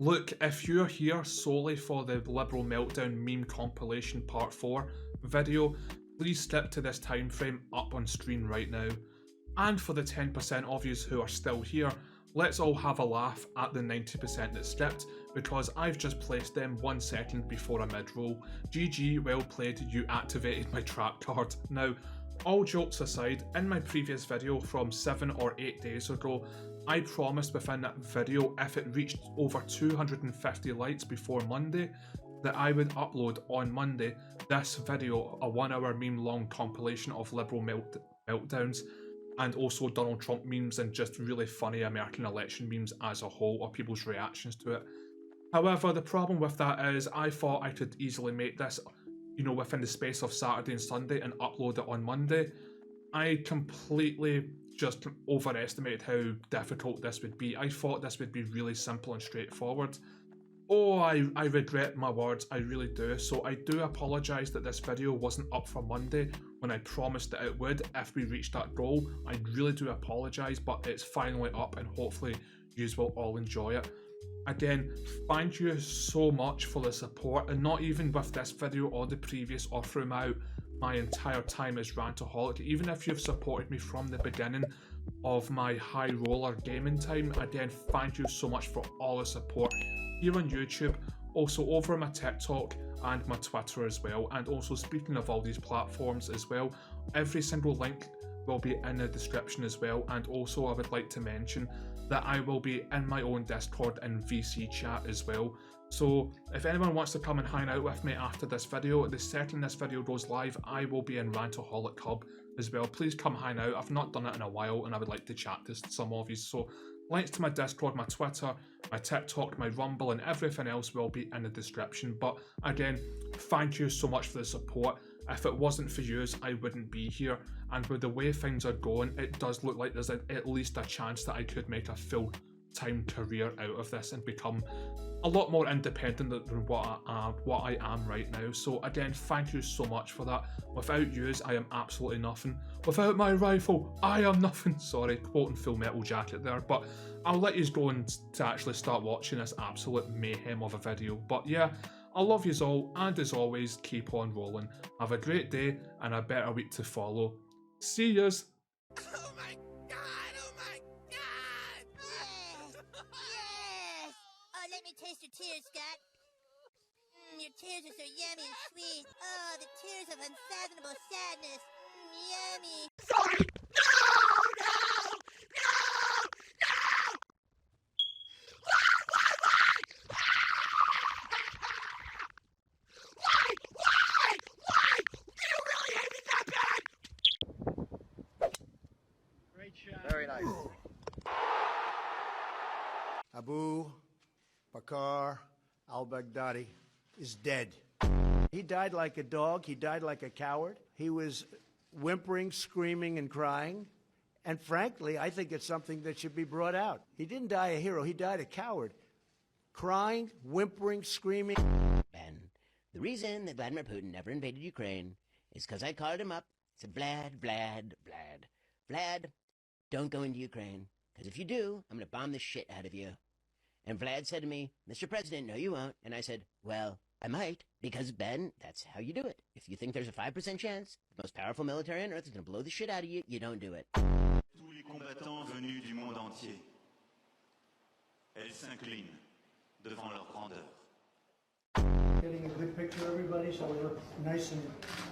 Look, if you're here solely for the Liberal Meltdown meme compilation part 4 video, please skip to this time frame up on screen right now. And for the 10% of you who are still here, let's all have a laugh at the 90% that skipped, because I've just placed them 1 second before a mid-roll. GG, well played, you activated my trap card. Now, all jokes aside, in my previous video from 7 or 8 days ago, I promised within that video, if it reached over 250 likes before Monday, that I would upload on Monday this video, a 1 hour meme long compilation of Liberal meltdowns, and also Donald Trump memes and just really funny American election memes as a whole, or people's reactions to it. However, the problem with that is I thought I could easily make this, within the space of Saturday and Sunday and upload it on Monday. I completely just overestimated how difficult this would be. I thought this would be really simple and straightforward. Oh, I regret my words, I really do. So I do apologise that this video wasn't up for Monday when I promised that it would if we reached that goal. I really do apologise, but it's finally up and hopefully you will all enjoy it. Again, thank you so much for the support, and not even with this video or the previous or throughout my entire time as rant-A-holic. Even if you've supported me from the beginning of my high roller gaming time, again, thank you so much for all the support here on YouTube, also over my TikTok and my Twitter as well. And also, speaking of all these platforms as well, every single link will be in the description as well. And also, I would like to mention that I will be in my own Discord and VC chat as well. So if anyone wants to come and hang out with me after this video, the second this video goes live, I will be in Rant-A-holic Hub as well. Please come hang out. I've not done it in a while and I would like to chat to some of you. So links to my Discord, my Twitter, my TikTok, my Rumble and everything else will be in the description. But again, thank you so much for the support. If it wasn't for you, I wouldn't be here. And with the way things are going, it does look like there's at least a chance that I could make a full-time career out of this and become a lot more independent than what I am right now. So again, thank you so much for that. Without yous, I am absolutely nothing. Without my rifle, I am nothing. Sorry, quoting Full Metal Jacket there, but I'll let you go and to actually start watching this absolute mayhem of a video. But yeah, I love yous all, and as always, keep on rolling. Have a great day and a better week to follow. See yous. Oh my god! Oh my god! Yes! Yes! Oh, let me taste your tears, Scott. Your tears are so yummy and sweet. Oh, the tears of unfathomable sadness. Yummy. Sorry! No! No! No! No! Why? Do you really hate me that bad? Great shot. Very nice. Abu Bakr al-Baghdadi is dead. He died like a dog. He died like a coward. He was whimpering, screaming, and crying. And frankly, I think it's something that should be brought out. He didn't die a hero. He died a coward. Crying, whimpering, screaming. Ben, the reason that Vladimir Putin never invaded Ukraine is because I called him up. I said, Vlad, don't go into Ukraine, because if you do, I'm going to bomb the shit out of you. And Vlad said to me, Mr. President, no you won't. And I said, well, I might, because Ben, that's how you do it. If you think there's a 5% chance the most powerful military on earth is going to blow the shit out of you, you don't do it. Tous les combattants venus du monde entier, elles s'inclinent devant leur grandeur. Getting a good picture of everybody so we look nice and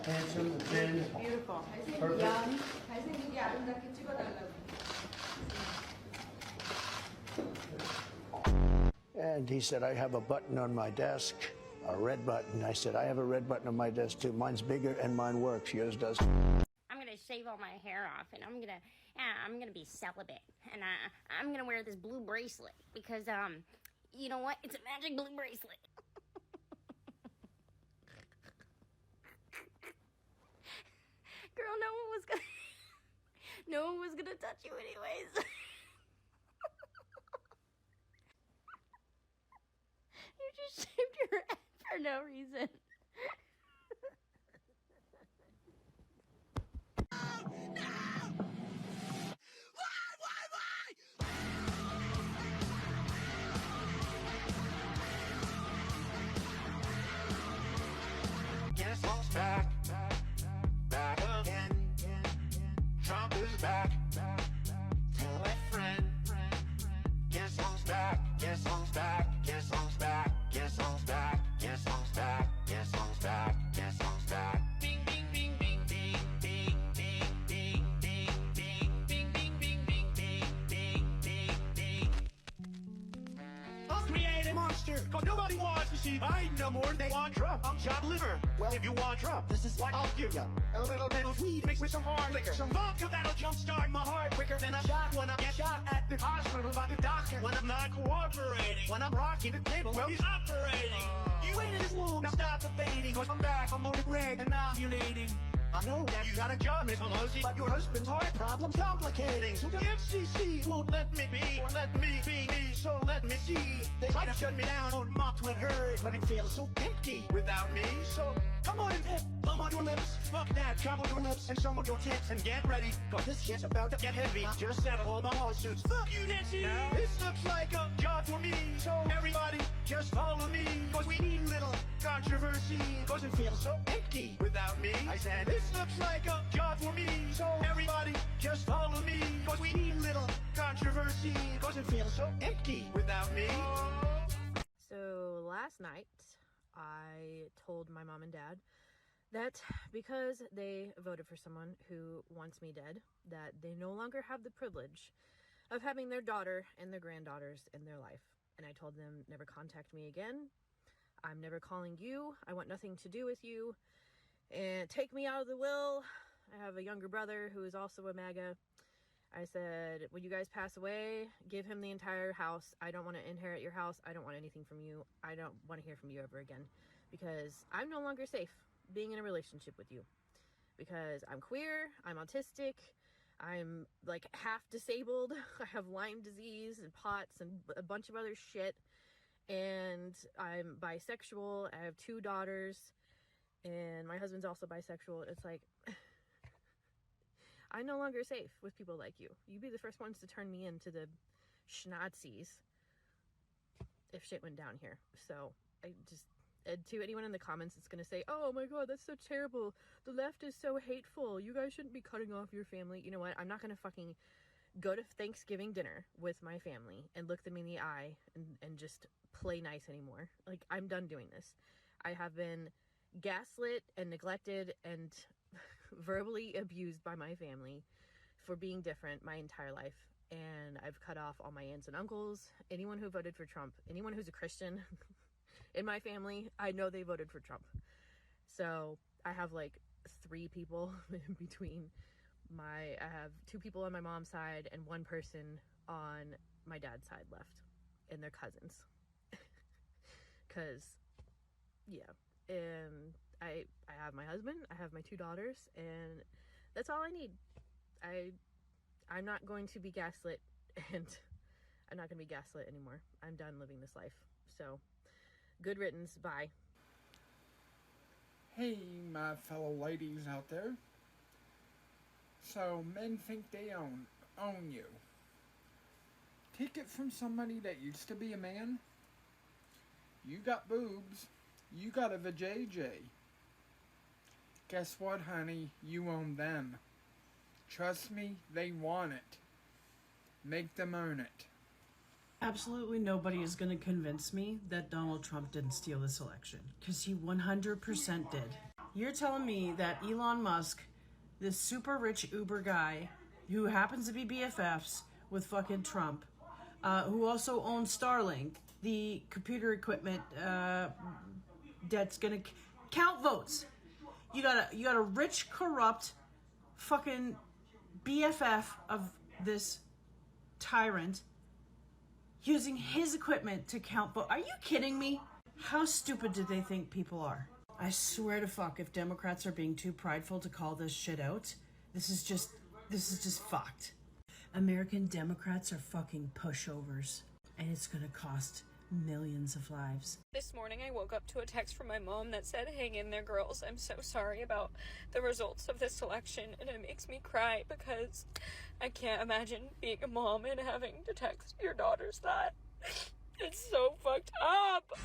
handsome and thin. Beautiful. Perfect. 잘생기게 아름답게 찍어달라고. And he said, I have a button on my desk, a red button. I said, I have a red button on my desk too. Mine's bigger and mine works. Yours does. I'm gonna shave all my hair off, and I'm gonna be celibate, and I'm gonna wear this blue bracelet because you know what? It's a magic blue bracelet. Girl, no one was gonna touch you anyways. You just shaved your head for no reason. Why? monster. Cause nobody wants to see Biden no more. They want Trump. I'm John Liver. Well, if you want Trump, this is what I'll give you. A little bit of weed mixed with some hard liquor. Some vodka that'll jumpstart my heart quicker than a shot when I get shot at the hospital by the doctor. When I'm not cooperating. When I'm rocking the table, well, he's operating. You ain't in this womb, now stop debating. Cause I'm back, I'm on the reg and ovulating. I know that you got a job, Miss Pelosi, but your husband's heart problem's complicating. So the FCC won't let me be, or let me be me, so let me see. They try to shut me down on my Twitter, but it feels so empty without me. So come on and bum on your lips, fuck that, chop on your lips and some of your tits, and get ready, cause this shit's about to get heavy. I just settled all my lawsuits. Fuck you, Nancy. Now, this looks like a job for me, so everybody just follow me, cause we need a little controversy, cause it feels so empty without me. I said, this looks like a job for me, so everybody just follow me, cause we need a little controversy, cause it feels so empty without me. So last night, I told my mom and dad that because they voted for someone who wants me dead, that they no longer have the privilege of having their daughter and their granddaughters in their life. And I told them, never contact me again. I'm never calling you. I want nothing to do with you. And take me out of the will. I have a younger brother who is also a MAGA. I said, when you guys pass away, give him the entire house. I don't want to inherit your house. I don't want anything from you. I don't want to hear from you ever again, because I'm no longer safe being in a relationship with you, because I'm queer, I'm autistic, I'm like half disabled, I have Lyme disease and POTS and a bunch of other shit, and I'm bisexual. I have 2 daughters, and my husband's also bisexual. It's like, I'm no longer safe with people like you. You'd be the first ones to turn me into the Schnazis if shit went down here. So I just, to anyone in the comments that's going to say, oh my god, that's so terrible, the left is so hateful, you guys shouldn't be cutting off your family. You know what? I'm not going to fucking go to Thanksgiving dinner with my family and look them in the eye and just play nice anymore. Like, I'm done doing this. I have been gaslit and neglected and verbally abused by my family for being different my entire life, and I've cut off all my aunts and uncles, anyone who voted for Trump, anyone who's a Christian in my family. I know they voted for Trump. So I have like 3 people in between I have 2 people on my mom's side and 1 person on my dad's side left, and they're cousins. Cause yeah, and I have my husband, I have my 2 daughters, and that's all I need. I'm not going to be gaslit, and I'm not going to be gaslit anymore. I'm done living this life. So, good riddance. Bye. Hey, my fellow ladies out there. So, men think they own you. Take it from somebody that used to be a man. You got boobs. You got a vajayjay. Guess what, honey? You own them. Trust me, they want it. Make them own it. Absolutely nobody is going to convince me that Donald Trump didn't steal this election, because he 100% did. You're telling me that Elon Musk, this super rich Uber guy, who happens to be BFFs with fucking Trump, who also owns Starlink, the computer equipment that's going to count votes. You got a rich, corrupt, fucking BFF of this tyrant using his equipment to count votes. Are you kidding me? How stupid do they think people are? I swear to fuck, if Democrats are being too prideful to call this shit out, this is just fucked. American Democrats are fucking pushovers, and it's gonna cost millions of lives. This morning I woke up to a text from my mom that said, "Hang in there, girls. I'm so sorry about the results of this election," and it makes me cry because I can't imagine being a mom and having to text your daughters that. It's so fucked up.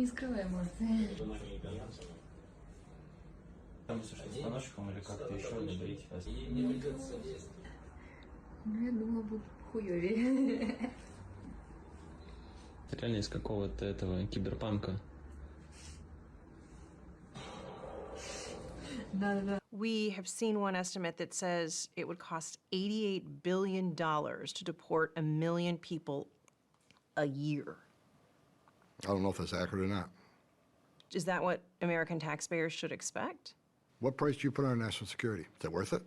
не скрывай эмоции. Там слушать станочком или как-то еще добрить вас? Ну, я думала, будет хуёвее. Реально из какого-то этого киберпанка. We have seen one estimate that says it would cost $88 billion to deport 1 million people a year. I don't know if that's accurate or not. Is that what American taxpayers should expect? What price do you put on national security? Is it worth it?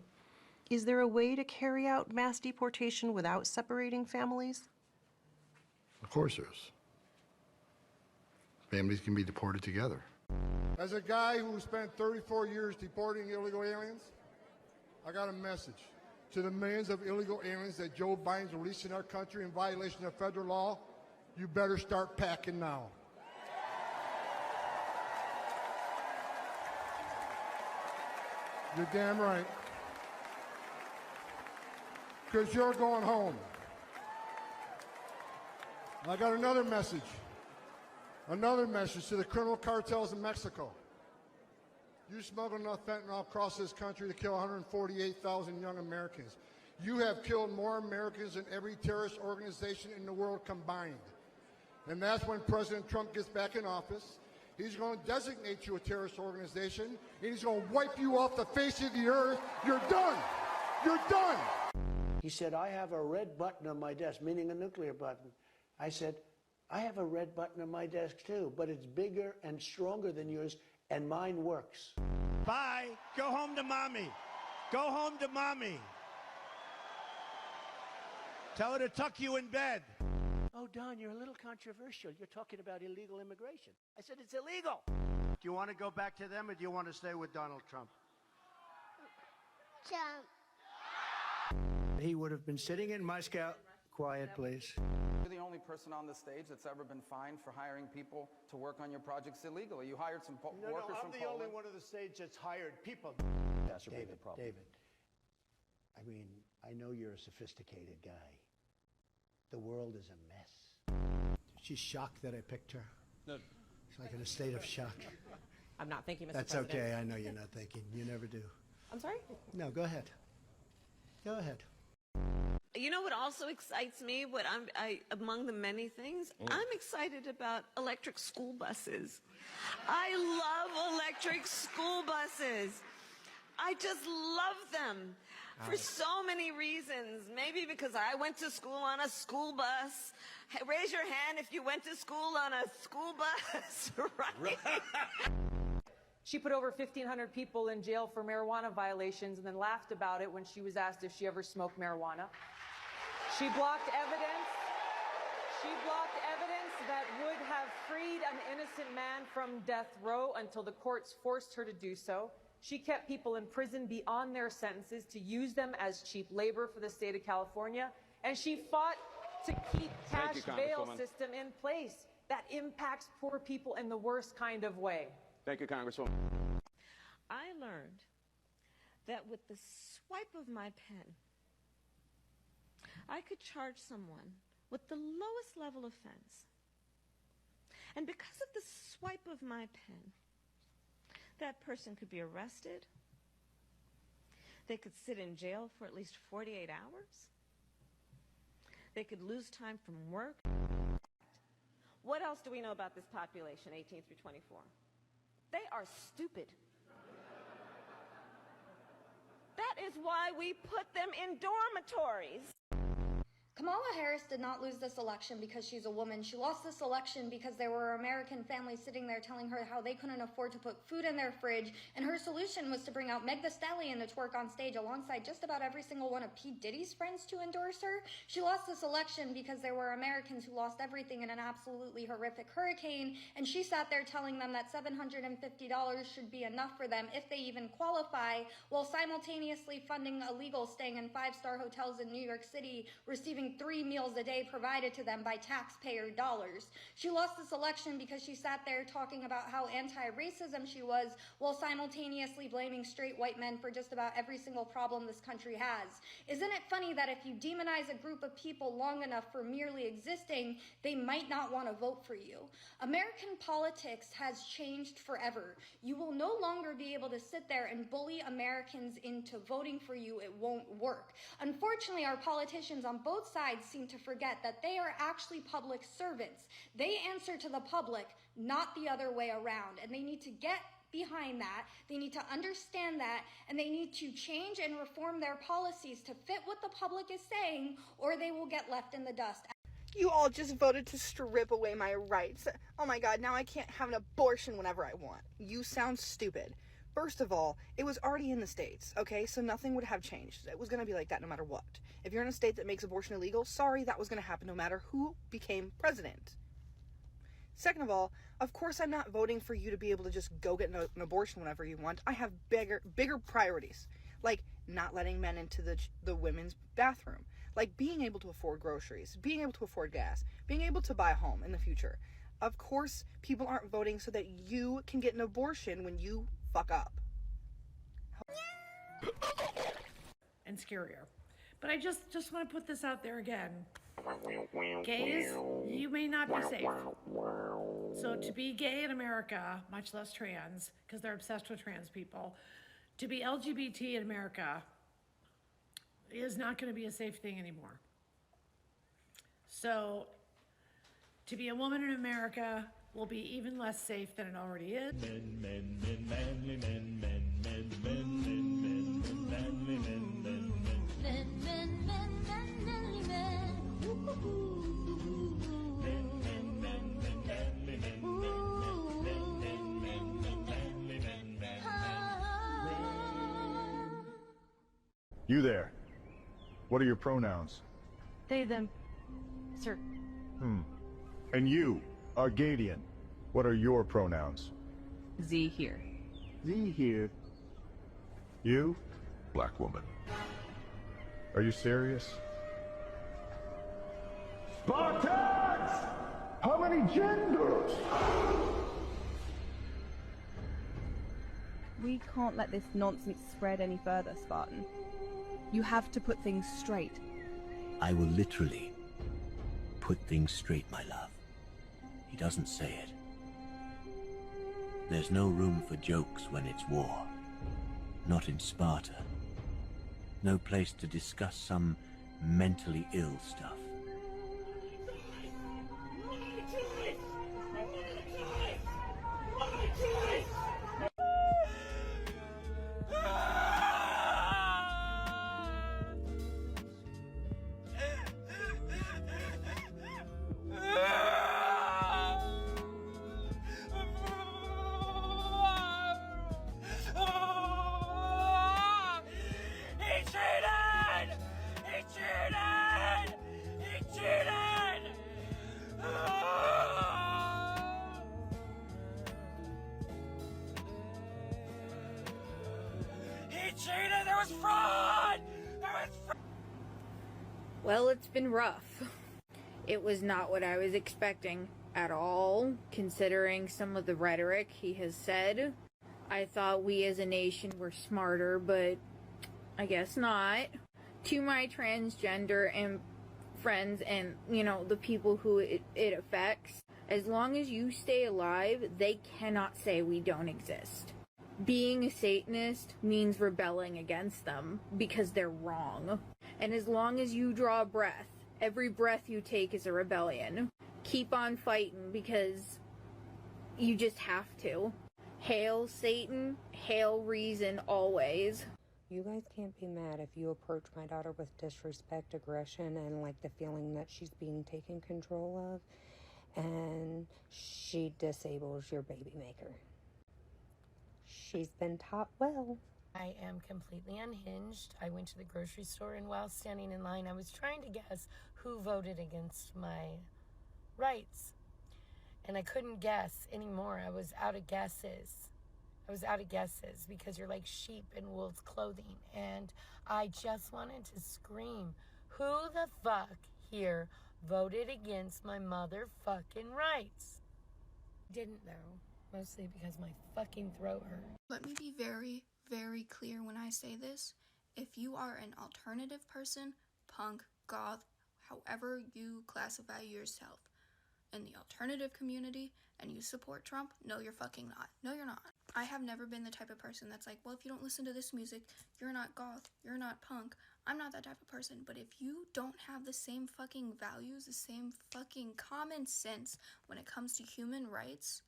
Is there a way to carry out mass deportation without separating families? Of course there is. Families can be deported together. As a guy who spent 34 years deporting illegal aliens, I got a message to the millions of illegal aliens that Joe Biden's releasing our country in violation of federal law. You better start packing now. You're damn right. Because you're going home. I got another message. Another message to the criminal cartels in Mexico. You smuggle enough fentanyl across this country to kill 148,000 young Americans. You have killed more Americans than every terrorist organization in the world combined. And that's when President Trump gets back in office. He's going to designate you a terrorist organization, and he's going to wipe you off the face of the earth. You're done. You're done. He said, I have a red button on my desk, meaning a nuclear button. I said, I have a red button on my desk too, but it's bigger and stronger than yours, and mine works. Bye. Go home to mommy. Go home to mommy. Tell her to tuck you in bed. Oh, Don, you're a little controversial. You're talking about illegal immigration. I said it's illegal. Do you want to go back to them, or do you want to stay with Donald Trump? Trump. He would have been sitting in Moscow. Quiet, please. You're the only person on the stage that's ever been fined for hiring people to work on your projects illegally. You hired some workers from Poland. I'm the only one on the stage that's hired people. David, David, I mean, I know you're a sophisticated guy. The world is a mess. She's shocked that I picked her. No. She's like in a state of shock. I'm not thinking, Mr. That's President. okay. I know you're not thinking. You never do. I'm sorry? No, go ahead. Go ahead. You know what also excites me? Among the many things, I'm excited about electric school buses. I love electric school buses. I just love them for so many reasons. Maybe because I went to school on a school bus. Hey, raise your hand if you went to school on a school bus, right? She put over 1,500 people in jail for marijuana violations and then laughed about it when she was asked if she ever smoked marijuana. She blocked evidence. She blocked evidence that would have freed an innocent man from death row until the courts forced her to do so. She kept people in prison beyond their sentences to use them as cheap labor for the state of California. And she fought to keep cash bail system in place that impacts poor people in the worst kind of way. Thank you, Congresswoman. I learned that with the swipe of my pen, I could charge someone with the lowest level offense. And because of the swipe of my pen, that person could be arrested. They could sit in jail for at least 48 hours. They could lose time from work. What else do we know about this population, 18 through 24? They are stupid. That is why we put them in dormitories. Kamala Harris did not lose this election because she's a woman. She lost this election because there were American families sitting there telling her how they couldn't afford to put food in their fridge, and her solution was to bring out Meg Thee Stallion to twerk on stage alongside just about every single one of P. Diddy's friends to endorse her. She lost this election because there were Americans who lost everything in an absolutely horrific hurricane, and she sat there telling them that $750 should be enough for them if they even qualify, while simultaneously funding illegals staying in 5-star hotels in New York City, receiving getting 3 meals a day provided to them by taxpayer dollars. She lost this election because she sat there talking about how anti-racism she was while simultaneously blaming straight white men for just about every single problem this country has. Isn't it funny that if you demonize a group of people long enough for merely existing, they might not want to vote for you? American politics has changed forever. You will no longer be able to sit there and bully Americans into voting for you. It won't work. Unfortunately, our politicians on both sides seem to forget that they are actually public servants. They answer to the public, not the other way around. And they need to get behind that. They need to understand that, and they need to change and reform their policies to fit what the public is saying, or they will get left in the dust. You all just voted to strip away my rights. Oh my God, now I can't have an abortion whenever I want. You sound stupid. First of all, it was already in the States, okay? So nothing would have changed. It was going to be like that no matter what. If you're in a state that makes abortion illegal, sorry, that was going to happen no matter who became president. Second of all, of course I'm not voting for you to be able to just go get an abortion whenever you want. I have bigger priorities, like not letting men into the women's bathroom, like being able to afford groceries, being able to afford gas, being able to buy a home in the future. Of course, people aren't voting so that you can get an abortion when you fuck up. And scarier. But I just want to put this out there again. Gays, you may not be safe. So to be gay in America, much less trans, because they're obsessed with trans people, to be LGBT in America is not going to be a safe thing anymore. So to be a woman in America will be even less safe than it already is. You there. What are your pronouns? They, them, sir. And you, Argadian. What are your pronouns? Z here. Z here. You? Black woman. Are you serious? Spartans! How many genders? We can't let this nonsense spread any further, Spartan. You have to put things straight. I will literally put things straight, my love. He doesn't say it. There's no room for jokes when it's war. Not in Sparta. No place to discuss some mentally ill stuff. Well, it's been rough. It was not what I was expecting at all, considering some of the rhetoric he has said. I thought we as a nation were smarter, but I guess not. To my transgender and friends and, you know, the people who it affects, as long as you stay alive, they cannot say we don't exist. Being a Satanist means rebelling against them because they're wrong. And as long as you draw a breath, every breath you take is a rebellion. Keep on fighting because you just have to. Hail Satan, hail reason always. You guys can't be mad if you approach my daughter with disrespect, aggression, and like the feeling that she's being taken control of, and she disables your baby maker. She's been taught well. I am completely unhinged. I went to the grocery store, and while standing in line, I was trying to guess who voted against my rights. And I couldn't guess anymore. I was out of guesses. Because you're like sheep in wolf's clothing. And I just wanted to scream, who the fuck here voted against my motherfucking rights. Didn't though, mostly because my fucking throat hurt. Let me be very, very clear when I say this. If you are an alternative person, punk, goth, however you classify yourself, in the alternative community and you support Trump, no, you're fucking not. No, you're not. I have never been the type of person that's like, well, if you don't listen to this music, you're not goth, you're not punk. I'm not that type of person. But if you don't have the same fucking values, the same fucking common sense when it comes to human rights,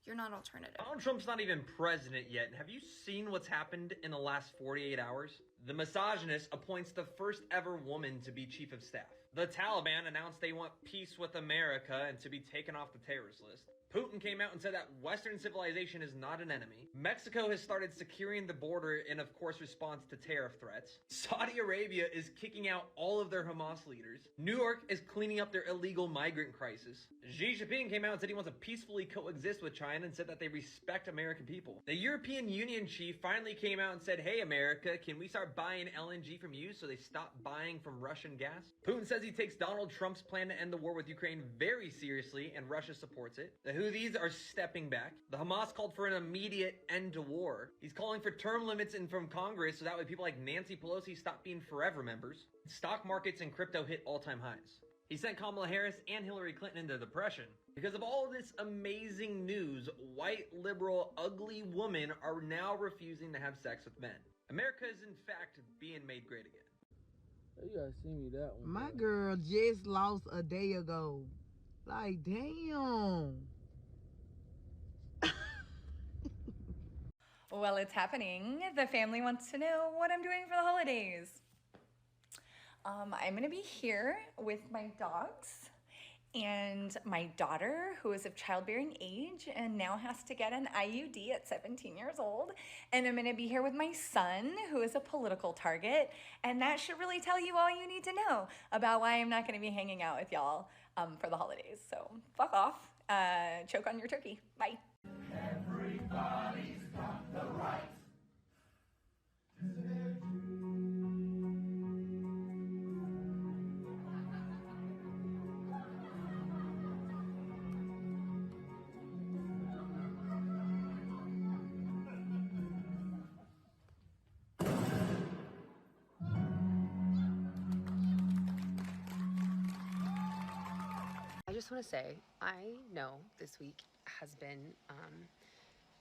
you're not alternative. Donald Trump's not even president yet. Have you seen what's happened in the last 48 hours? The misogynist appoints the first ever woman to be chief of staff. The Taliban announced they want peace with America and to be taken off the terrorist list. Putin came out and said that Western civilization is not an enemy. Mexico has started securing the border in, of course, response to tariff threats. Saudi Arabia is kicking out all of their Hamas leaders. New York is cleaning up their illegal migrant crisis. Xi Jinping came out and said he wants to peacefully coexist with China and said that they respect American people. The European Union chief finally came out and said, hey, America, can we start buying LNG from you so they stop buying from Russian gas? Putin says he takes Donald Trump's plan to end the war with Ukraine very seriously, and Russia supports it. The Houthis are stepping back. The Hamas called for an immediate end to war. He's calling for term limits in from Congress so that way people like Nancy Pelosi stop being forever members. Stock markets and crypto hit all-time highs. He sent Kamala Harris and Hillary Clinton into depression. Because of all of this amazing news, white, liberal, ugly women are now refusing to have sex with men. America is in fact being made great again. You gotta see me that one. My girl just lost a day ago. Like, damn. Well, it's happening. The family wants to know what I'm doing for the holidays. I'm gonna be here with my dogs and my daughter, who is of childbearing age and now has to get an IUD at 17 years old. And I'm gonna be here with my son, who is a political target. And that should really tell you all you need to know about why I'm not gonna be hanging out with y'all for the holidays. So fuck off, choke on your turkey, bye. Everybody's got the right. I just want to say, I know this week has been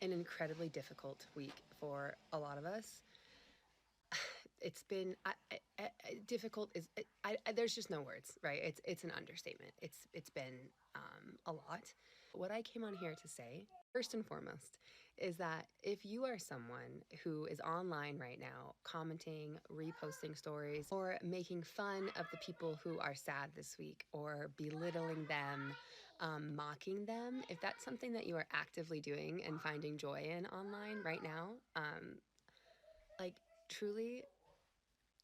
an incredibly difficult week for a lot of us. It's been difficult. There's just no words, right? It's an understatement. It's been a lot. What I came on here to say, first and foremost, is that if you are someone who is online right now, commenting, reposting stories, or making fun of the people who are sad this week, or belittling them, mocking them, if that's something that you are actively doing and finding joy in online right now, like truly,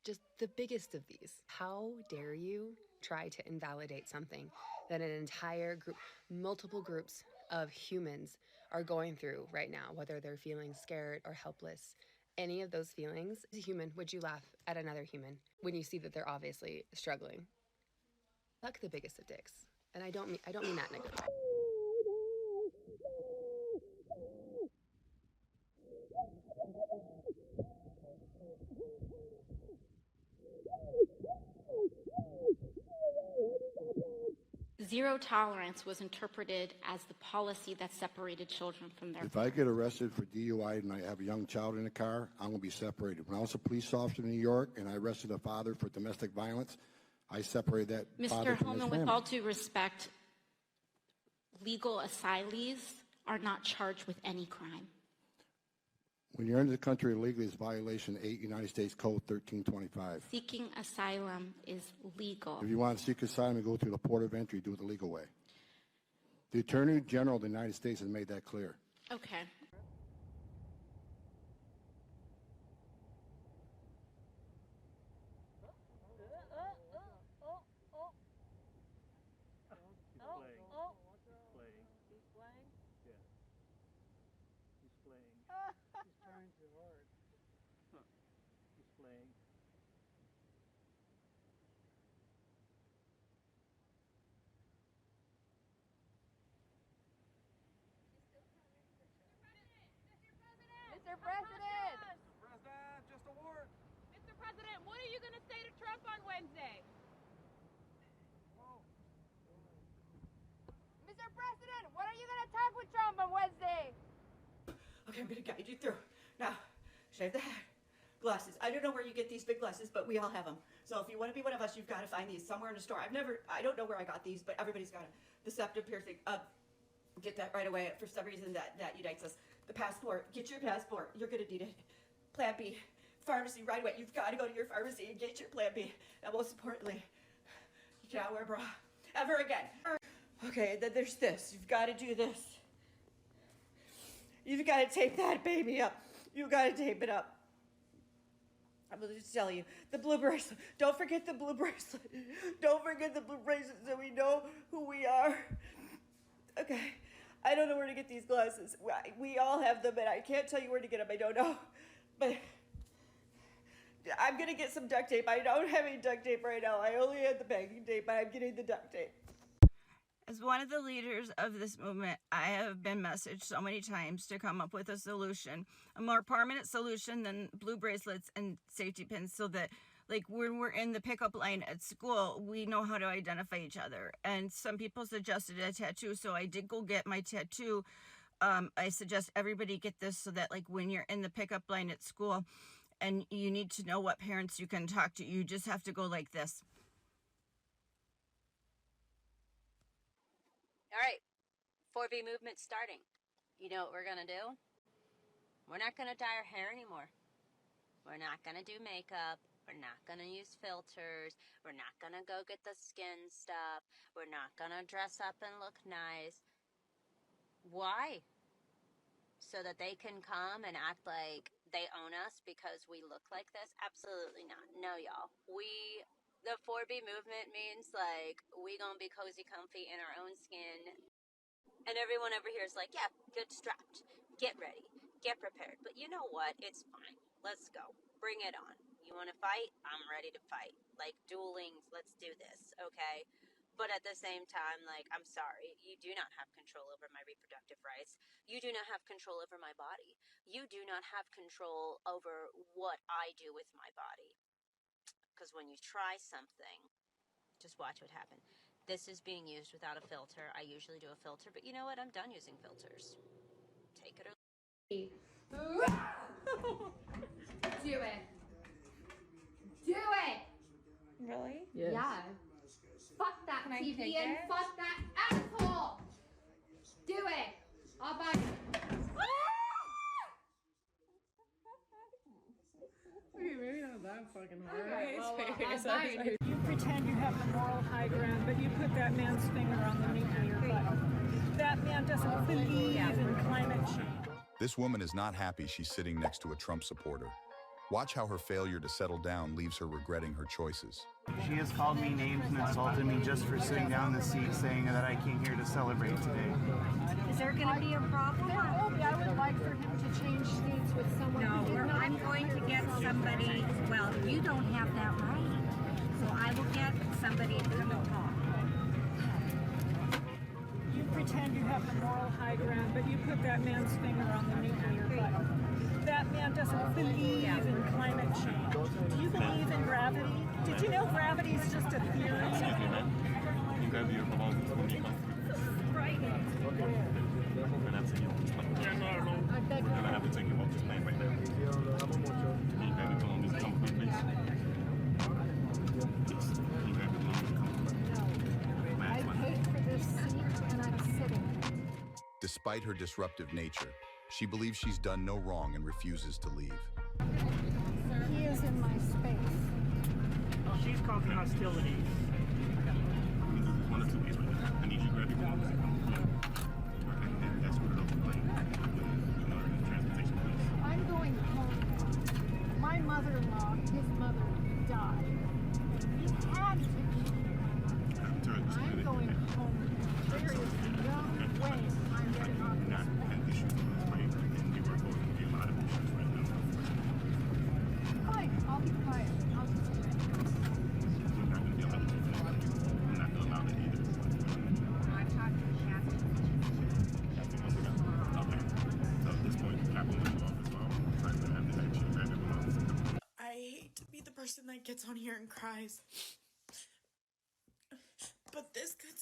just the biggest of these. How dare you try to invalidate something that an entire group, multiple groups of humans are going through right now, whether they're feeling scared or helpless. Any of those feelings, as a human, would you laugh at another human when you see that they're obviously struggling? Fuck the biggest of dicks. And I don't mean that in a good way. Zero tolerance was interpreted as the policy that separated children from their If I get arrested for DUI and I have a young child in the car, I'm going to be separated. When I was a police officer in New York and I arrested a father for domestic violence, I separated that father Mr. from his Holman, family. with all due respect, legal asylees are not charged with any crime. When you're into the country illegally, it's violation 8 United States Code 1325. Seeking asylum is legal. If you want to seek asylum and go through the port of entry, do it the legal way. The Attorney General of the United States has made that clear. Okay. say to Trump on Wednesday? Mr. President, when are you going to talk with Trump on Wednesday? Okay, I'm gonna guide you through. Now, shave the head. Glasses. I don't know where you get these big glasses, but we all have them. So if you want to be one of us, you've got to find these somewhere in a store. I don't know where I got these, but everybody's got them. The septum piercing. Get that right away. For some reason, that unites us. The passport. Get your passport. You're gonna need it. Plan B. Pharmacy right away. You've got to go to your pharmacy and get your Plan B. And most importantly, you cannot wear a bra ever again. Okay, then there's this. You've got to do this. You've got to tape that baby up. You've got to tape it up. I'm going to just tell you, the blue bracelet. Don't forget the blue bracelet. Don't forget the blue bracelet so we know who we are. Okay, I don't know where to get these glasses. We all have them, and I can't tell you where to get them. I don't know. But I'm going to get some duct tape. I don't have any duct tape right now. I only had the packing tape, but I'm getting the duct tape. As one of the leaders of this movement, I have been messaged so many times to come up with a solution, a more permanent solution than blue bracelets and safety pins, so that like when we're in the pickup line at school, we know how to identify each other. And some people suggested a tattoo, so I did go get my tattoo. I suggest everybody get this so that like when you're in the pickup line at school and you need to know what parents you can talk to, you just have to go like this. All right, 4B movement starting. You know what we're gonna do? We're not gonna dye our hair anymore. We're not gonna do makeup. We're not gonna use filters. We're not gonna go get the skin stuff. We're not gonna dress up and look nice. Why? So that they can come and act like they own us because we look like this? Absolutely not. No, y'all. The 4B movement means, like, we gonna be cozy, comfy in our own skin. And everyone over here is like, yeah, get strapped. Get ready. Get prepared. But you know what? It's fine. Let's go. Bring it on. You want to fight? I'm ready to fight. Like, dueling, let's do this, okay? But at the same time, like, I'm sorry. You do not have control over my reproductive rights. You do not have control over my body. You do not have control over what I do with my body. Because when you try something, just watch what happens. This is being used without a filter. I usually do a filter, but you know what? I'm done using filters. Take it or leave it. Do it. Do it. Really? Yes. Yeah. Fuck that Can I TV take and it? fuck that asshole. Do it. I'll buy it. Okay, maybe not that fucking hard. Okay, well, You pretend you have the moral high ground, but you put that man's finger on the meat in your butt. That man doesn't believe in climate change. This woman is not happy she's sitting next to a Trump supporter. Watch how her failure to settle down leaves her regretting her choices. She has called me names and insulted me just for sitting down in the seat, saying that I came here to celebrate today. Is there going to be a problem? I would like for him to change seats with someone. No, I'm going to get somebody. Well, you don't have that right. So I will get somebody to talk. You pretend you have the moral high ground, but you put that man's finger on the meat in your butt. That man doesn't believe in climate change. Do you believe in gravity? Did you know gravity is just a theory? Excuse me, man. You grab your belongings when you come through. Right. And I'm saying, yeah, no. And I have to take him off this plane right now. Can you grab your belongings and come through, please? Yes. Can you grab your belongings and come through? I paid for this seat and I'm sitting. Despite her disruptive nature, she believes she's done no wrong and refuses to leave. He is in my space. She's causing hostilities. We can do this one or two ways right now. I need you to grab your belongings and come through. And escort it off the plane. Transportation, please. I'm going home. My mother-in-law, his mother, died. He had to be. I'm going home. There is no way I'm getting off this plane. And issues is great, and you are going to be a lot of issues right now. Fine, I'll be quiet. I'll just do it. We're not going to be allowed to do that. I'm not going to allow that either. I've talked to the captain. Okay. So at this point, the captain went off as well. Trying to have the action grab your belongings and come. I hate to be the person that gets on here and cries. But this could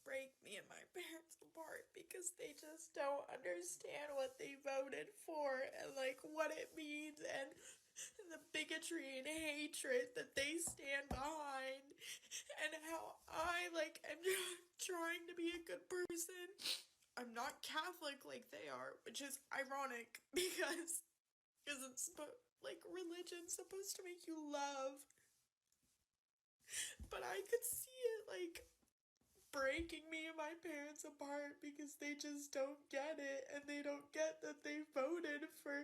break me and my parents apart because they just don't understand what they voted for and like what it means and the bigotry and hatred that they stand behind, and how I am trying to be a good person. I'm not Catholic like they are, which is ironic because it's religion's supposed to make you love. But I could see it breaking me and my parents apart because they just don't get it, and they don't get that they voted for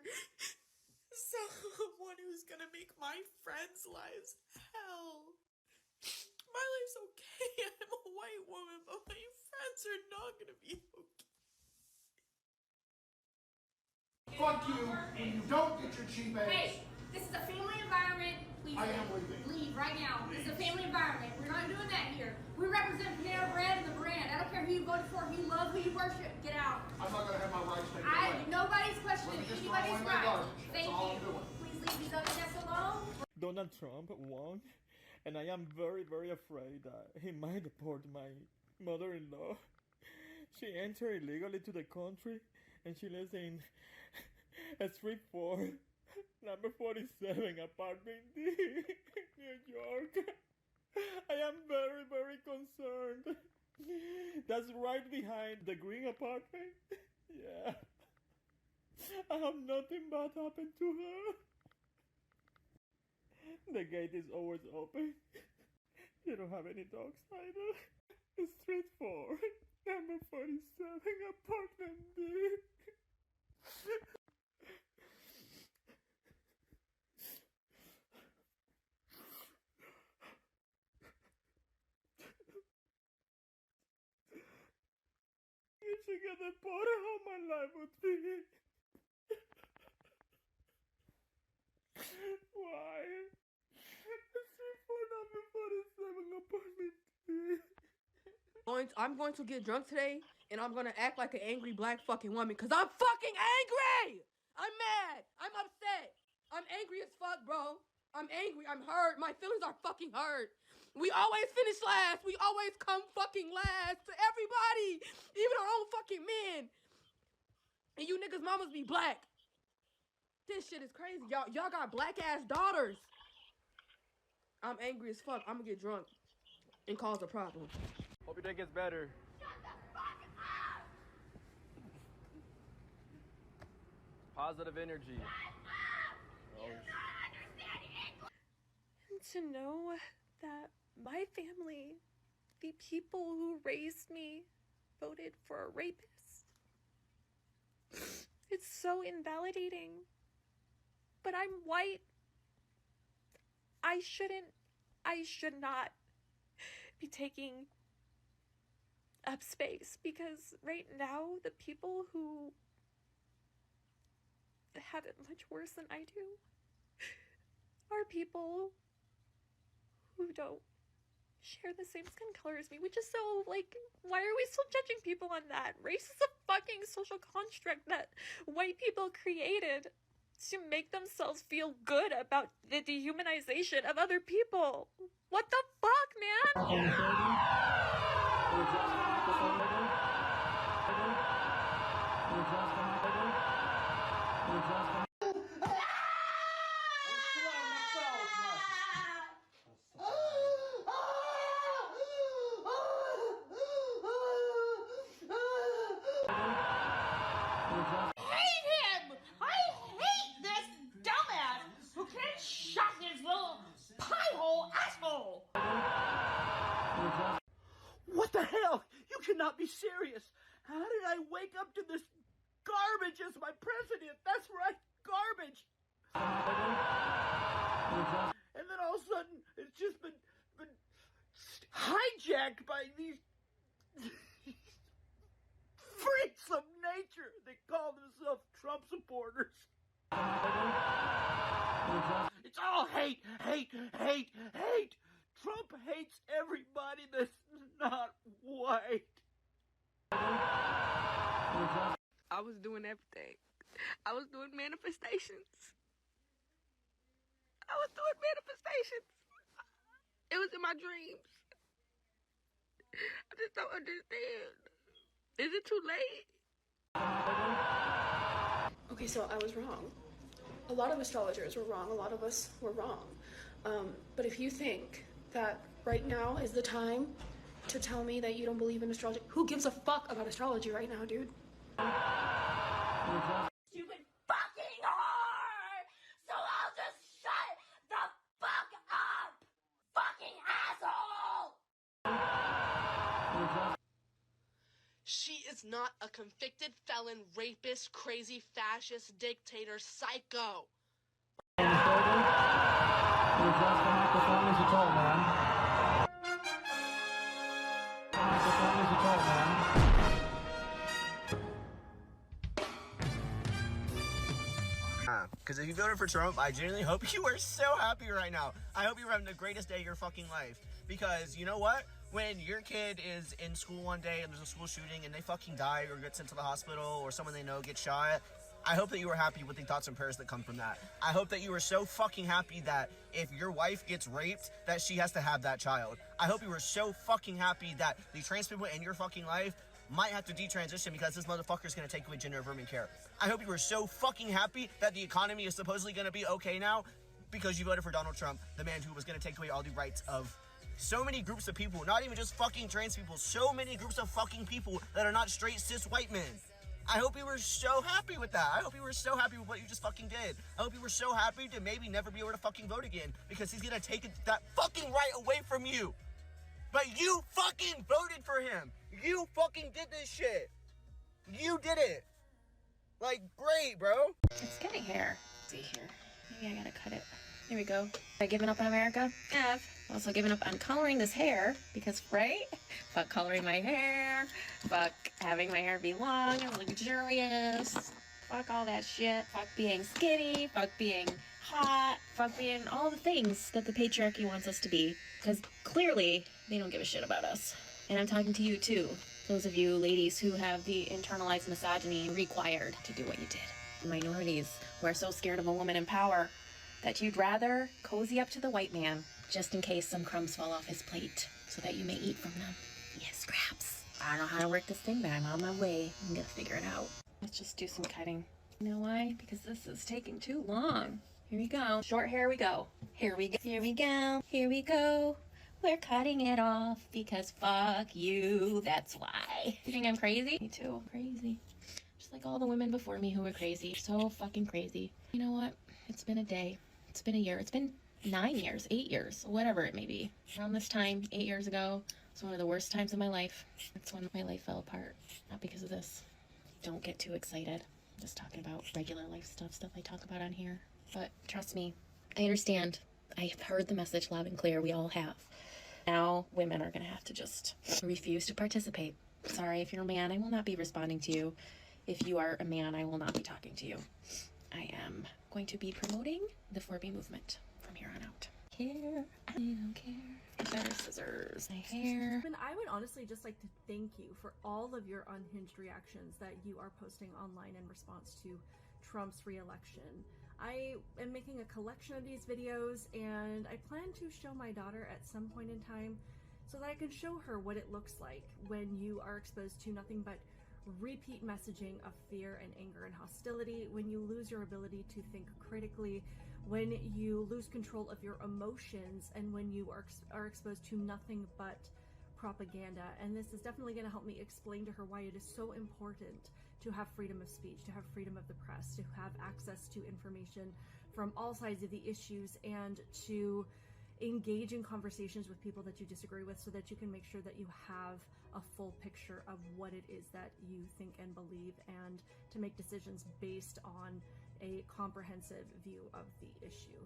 someone who's gonna make my friends' lives hell. My life's okay, I'm a white woman, but my friends are not gonna be okay. Fuck you, and you don't get your cheap ass. Hey, this is a family environment. Please I am leaving. Leave right now. This is a family environment. We're not doing that here. We represent Panera Bread and the brand. I don't care who you voted for, who you love, who you worship. Get out. I'm not gonna have my rights taken away. Nobody's questioning anybody's rights. Thank all you. I'm doing. Please leave these other guests alone. Donald Trump won, and I am very, very afraid that he might deport my mother-in-law. She entered illegally to the country, and she lives in Street 4, number 47, apartment D, New York. I am very, very concerned. That's right behind the green apartment. Yeah. I have nothing bad happened to her. The gate is always open. You don't have any dogs either. Street 4, number 47, apartment D. If she got deported, how my life would be. Why? Street 4, number 47, apartment D. I'm going to get drunk today, and I'm going to act like an angry black fucking woman, because I'm fucking angry! I'm mad! I'm upset! I'm angry as fuck, bro. I'm angry. I'm hurt. My feelings are fucking hurt. We always finish last. We always come fucking last to everybody, even our own fucking men. And you niggas mamas be black. This shit is crazy. Y'all got black ass daughters. I'm angry as fuck. I'm gonna get drunk and cause a problem. Hope your day gets better. Positive energy. And to know that my family, the people who raised me, voted for a rapist. It's so invalidating. But I'm white. I should not be taking up space, because right now the people who have it much worse than I do are people who don't share the same skin color as me, which is so, why are we still judging people on that? Race is a fucking social construct that white people created to make themselves feel good about the dehumanization of other people. What the fuck, man? What the hell? You cannot be serious. How did I wake up to this garbage as my president? That's right, garbage. And then all of a sudden, it's just been hijacked by these freaks of nature that call themselves Trump supporters. It's all hate, hate, hate, hate. Trump hates everybody that's not white. I was doing everything. I was doing manifestations. I was doing manifestations. It was in my dreams. I just don't understand. Is it too late? Okay, so I was wrong. A lot of astrologers were wrong. A lot of us were wrong. But if you think that right now is the time to tell me that you don't believe in astrology, who gives a fuck about astrology right now, dude? Stupid fucking whore! So I'll just shut the fuck up! Fucking asshole! She is not a convicted felon, rapist, crazy, fascist, dictator, psycho. Because if you voted for Trump, I genuinely hope you are so happy right now. I hope you're having the greatest day of your fucking life. Because you know what? When your kid is in school one day and there's a school shooting and they fucking die or get sent to the hospital or someone they know gets shot, I hope that you are happy with the thoughts and prayers that come from that. I hope that you are so fucking happy that if your wife gets raped, that she has to have that child. I hope you are so fucking happy that the trans people in your fucking life might have to detransition because this motherfucker is going to take away gender-affirming care. I hope you are so fucking happy that the economy is supposedly going to be okay now because you voted for Donald Trump, the man who was going to take away all the rights of so many groups of people, not even just fucking trans people, so many groups of fucking people that are not straight cis white men. I hope you were so happy with that. I hope you were so happy with what you just fucking did. I hope you were so happy to maybe never be able to fucking vote again because he's going to take that fucking right away from you. But you fucking voted for him. You fucking did this shit. You did it. Like, great, bro. It's getting hair. Let's see here. Maybe I gotta cut it. There we go. Have I given up on America? I've also given up on coloring this hair because, right? Fuck coloring my hair. Fuck having my hair be long and luxurious. Fuck all that shit. Fuck being skinny. Fuck being hot. Fuck being all the things that the patriarchy wants us to be. Because clearly, they don't give a shit about us. And I'm talking to you too. Those of you ladies who have the internalized misogyny required to do what you did. Minorities who are so scared of a woman in power that you'd rather cozy up to the white man just in case some crumbs fall off his plate so that you may eat from them. Yes, scraps. I don't know how to work this thing, but I'm on my way. I'm gonna figure it out. Let's just do some cutting. You know why? Because this is taking too long. Here we go. Short hair we go. Here we go. Here we go. Here we go. We're cutting it off because fuck you. That's why. You think I'm crazy? Me too. Crazy. Just like all the women before me who were crazy. So fucking crazy. You know what? It's been a day. It's been a year. It's been 9 years, 8 years, whatever it may be. Around this time, 8 years ago, was one of the worst times of my life. That's when my life fell apart. Not because of this. Don't get too excited. I'm just talking about regular life stuff I talk about on here. But trust me, I understand. I've heard the message loud and clear. We all have. Now, women are gonna have to just refuse to participate. Sorry, if you're a man, I will not be responding to you. If you are a man, I will not be talking to you. I am going to be promoting the 4B movement from here on out. Care, I don't care. Better scissors, my hair. And I would honestly just like to thank you for all of your unhinged reactions that you are posting online in response to Trump's re-election. I am making a collection of these videos and I plan to show my daughter at some point in time so that I can show her what it looks like when you are exposed to nothing but repeat messaging of fear and anger and hostility, when you lose your ability to think critically, when you lose control of your emotions, and when you are exposed to nothing but propaganda. And this is definitely going to help me explain to her why it is so important to have freedom of speech, to have freedom of the press, to have access to information from all sides of the issues, and to engage in conversations with people that you disagree with so that you can make sure that you have a full picture of what it is that you think and believe, and to make decisions based on a comprehensive view of the issue.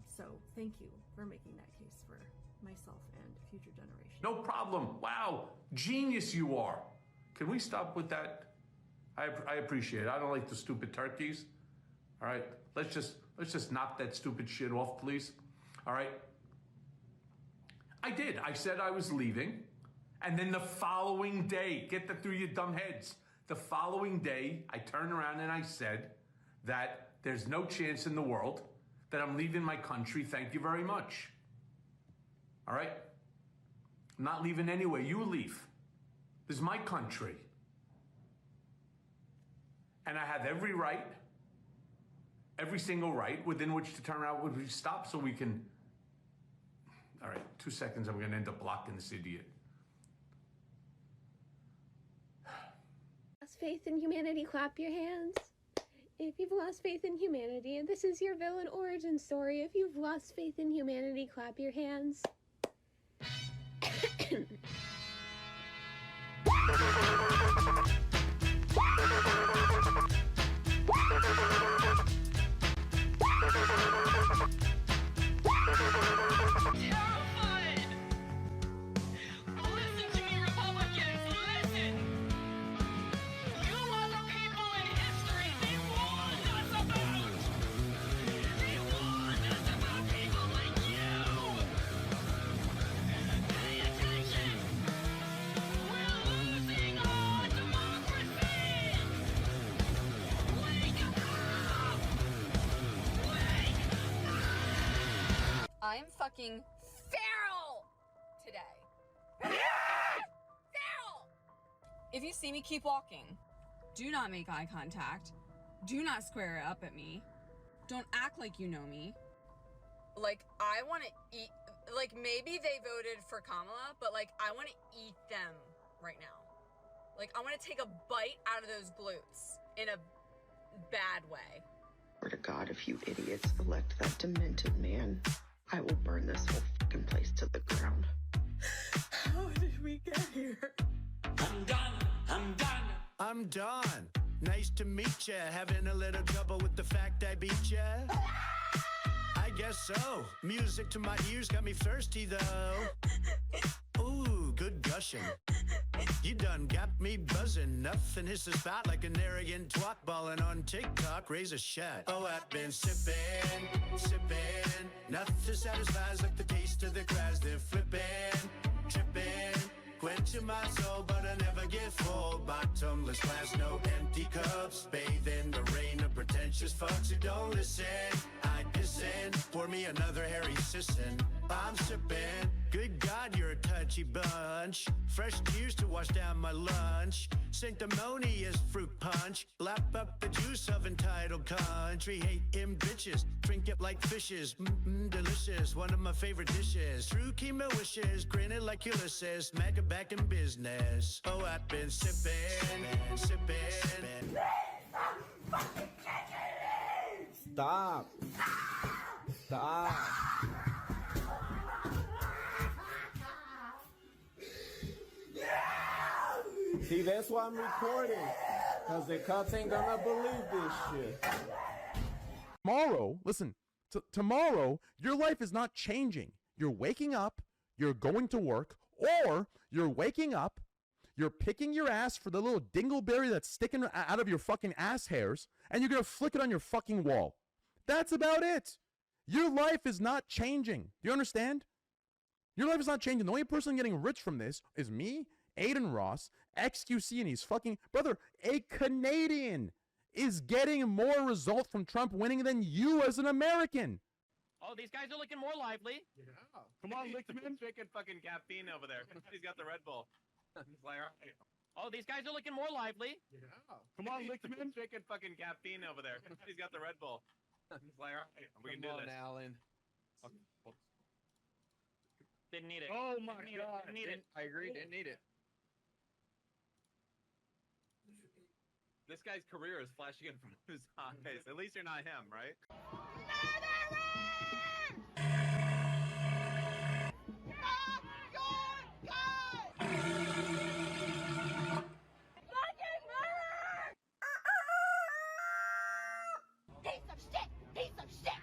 So thank you for making that case for myself and future generations. No problem. Wow, genius you are. Can we stop with that? I appreciate it. I don't like the stupid turkeys. All right, let's just knock that stupid shit off, please. All right. I did. I said I was leaving, and then the following day, get that through your dumb heads. The following day, I turned around and I said that there's no chance in the world that I'm leaving my country, thank you very much. All right? I'm not leaving anyway. You leave. This is my country. And I have every right, every single right within which to turn around when we stop so we can. All right, 2 seconds, I'm gonna end up blocking this idiot. Lost faith in humanity, clap your hands. If you've lost faith in humanity, and this is your villain origin story, if you've lost faith in humanity, clap your hands. I'm fucking feral today. Feral! If you see me, keep walking. Do not make eye contact. Do not square up at me. Don't act like you know me. Like, I want to eat... Like, maybe they voted for Kamala, but, like, I want to eat them right now. Like, I want to take a bite out of those glutes in a bad way. Swear to God, if you idiots elect that demented man, I will burn this whole fucking place to the ground. How did we get here? I'm done. I'm done. I'm done. Nice to meet ya. Having a little trouble with the fact I beat ya? I guess so. Music to my ears got me thirsty though. Ooh, good gushing. You done got me buzzing. Nothing hits the spot like an arrogant twat balling on TikTok. Raise a shot. Oh, I've been sipping. Nothing satisfies like the taste of the crowds. They're flipping, tripping, quenching my soul, but I never get full. Bottomless glass, no empty cups. Bathe in the rain of pretentious fucks who don't listen. I piss in, pour me another hairy sissin'. I'm sipping. Good God, you're a touchy bunch. Fresh tears to wash down my lunch. Sanctimonious fruit punch. Lap up the juice of entitled country. Hate him bitches. Drink it like fishes. Delicious. One of my favorite dishes. True chemo wishes. Grinning like Ulysses. Mega back in business. Oh, I've been sipping. Stop. Stop. See, that's why I'm recording. Because the cops ain't gonna believe this shit. Tomorrow, listen, tomorrow, your life is not changing. You're waking up, you're going to work, or you're waking up, you're picking your ass for the little dingleberry that's sticking out of your fucking ass hairs, and you're gonna flick it on your fucking wall. That's about it. Your life is not changing. Do you understand? Your life is not changing. The only person getting rich from this is me, Aiden Ross, XQC, and he's fucking... Brother, a Canadian is getting more results from Trump winning than you as an American. Oh, these guys are looking more lively. Yeah. Come on, Lickman. Drinking fucking caffeine over there. He's got the Red Bull. He's like, all right. Oh, these guys are looking more lively. Yeah. Come on, Lickman. Drinking fucking caffeine over there. He's got the Red Bull. He's like, all right. We can do this. Alan. Didn't need it. Oh my God. Didn't need it. I agree. Didn't need it. This guy's career is flashing in front of his eyes. At least you're not him, right? Piece of shit! Piece of shit!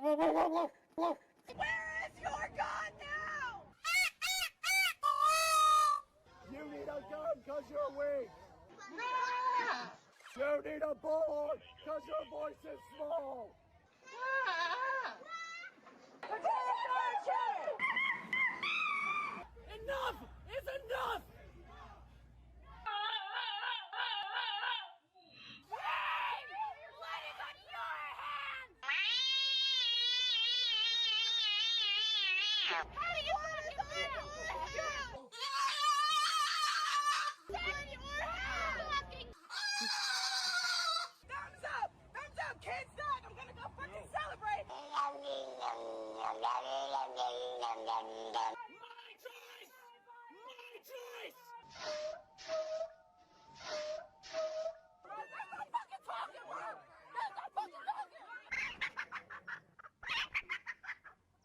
Whoa. Where is your gun now? You need a gun because you're weak. You need a bullet because your voice is small. Enough! Thumbs up! Thumbs up! Can't stop! I'm gonna go fucking celebrate!